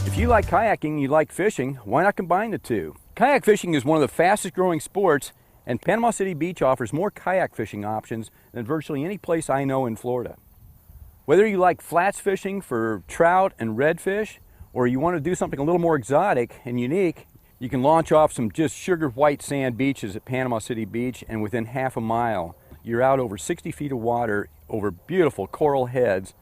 If you like kayaking and you like fishing, why not combine the two? Kayak fishing is one of the fastest growing sports, and Panama City Beach offers more kayak fishing options than virtually any place I know in Florida. Whether you like flats fishing for trout and redfish, or you want to do something a little more exotic and unique, you can launch off some just sugar white sand beaches at Panama City Beach, and within half a mile, you're out over 60 feet of water over beautiful coral heads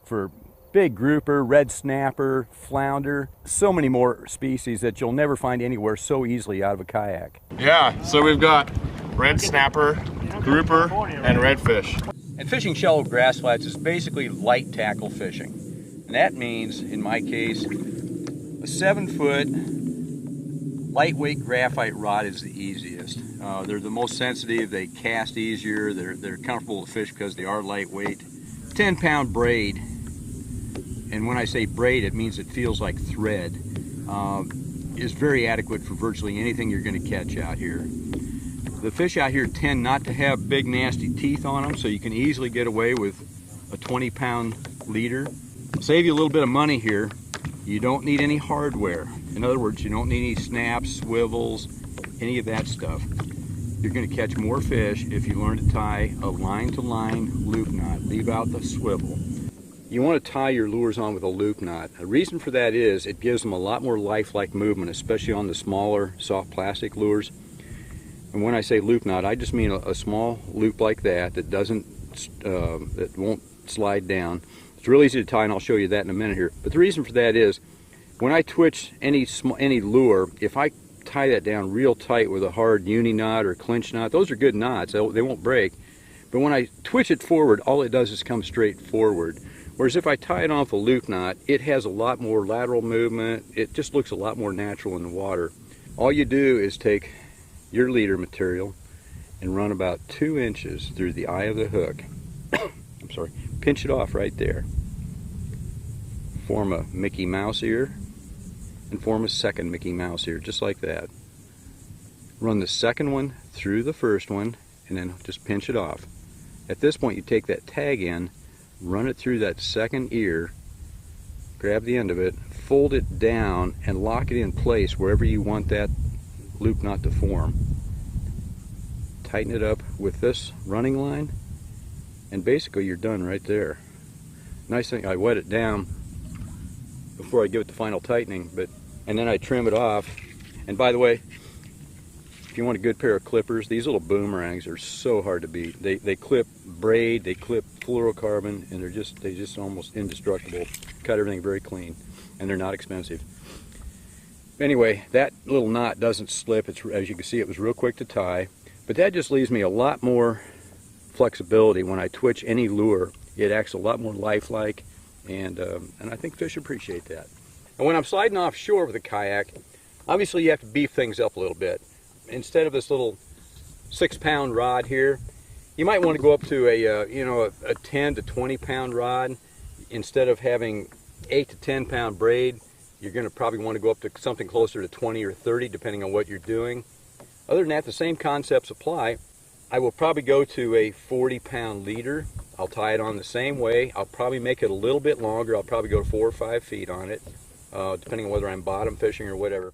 for big grouper, red snapper, flounder, so many more species that you'll never find anywhere so easily out of a kayak. Yeah, so we've got red snapper, grouper, and redfish. And fishing shallow grass flats is basically light tackle fishing. And that means, in my case, a 7-foot lightweight graphite rod is the easiest. They're the most sensitive, they cast easier, they're comfortable to fish because they are lightweight. 10-pound braid, and when I say braid, it means it feels like thread, is very adequate for virtually anything you're going to catch out here. The fish out here tend not to have big nasty teeth on them, so you can easily get away with a 20-pound leader. Save you a little bit of money here. You don't need any hardware. In other words, you don't need any snaps, swivels, any of that stuff. You're going to catch more fish if you learn to tie a line-to-line loop knot. Leave out the swivel. You want to tie your lures on with a loop knot. The reason for that is it gives them a lot more lifelike movement, especially on the smaller soft plastic lures. And when I say loop knot, I just mean a small loop like that that won't slide down. It's real easy to tie, and I'll show you that in a minute here. But the reason for that is when I twitch any lure, if I tie that down real tight with a hard uni knot or clinch knot, those are good knots, they won't break. But when I twitch it forward, all it does is come straight forward. Whereas if I tie it on with a loop knot, it has a lot more lateral movement. It just looks a lot more natural in the water. All you do is take your leader material and run about 2 inches through the eye of the hook. I'm sorry, pinch it off right there. Form a Mickey Mouse ear and form a second Mickey Mouse ear, just like that. Run the second one through the first one and then just pinch it off. At this point, you take that tag in, run it through that second ear, grab the end of it, fold it down, and lock it in place wherever you want that loop knot to form. Tighten it up with this running line, and basically you're done right there. Nice thing, I wet it down before I give it the final tightening, and then I trim it off. And by the way, if you want a good pair of clippers, these little boomerangs are so hard to beat. They clip braid, they clip fluorocarbon, and they just almost indestructible. Cut everything very clean, and they're not expensive. Anyway, that little knot doesn't slip. As you can see, it was real quick to tie, but that just leaves me a lot more flexibility. When I twitch any lure, it acts a lot more lifelike, and I think fish appreciate that. And when I'm sliding offshore with a kayak, obviously you have to beef things up a little bit. Instead of this little 6-pound rod here, you might want to go up to a 10 to 20-pound rod. Instead of having 8 to 10-pound braid, you're going to probably want to go up to something closer to 20 or 30, depending on what you're doing. Other than that, the same concepts apply. I will probably go to a 40-pound leader. I'll tie it on the same way. I'll probably make it a little bit longer. I'll probably go 4 or 5 feet on it, depending on whether I'm bottom fishing or whatever.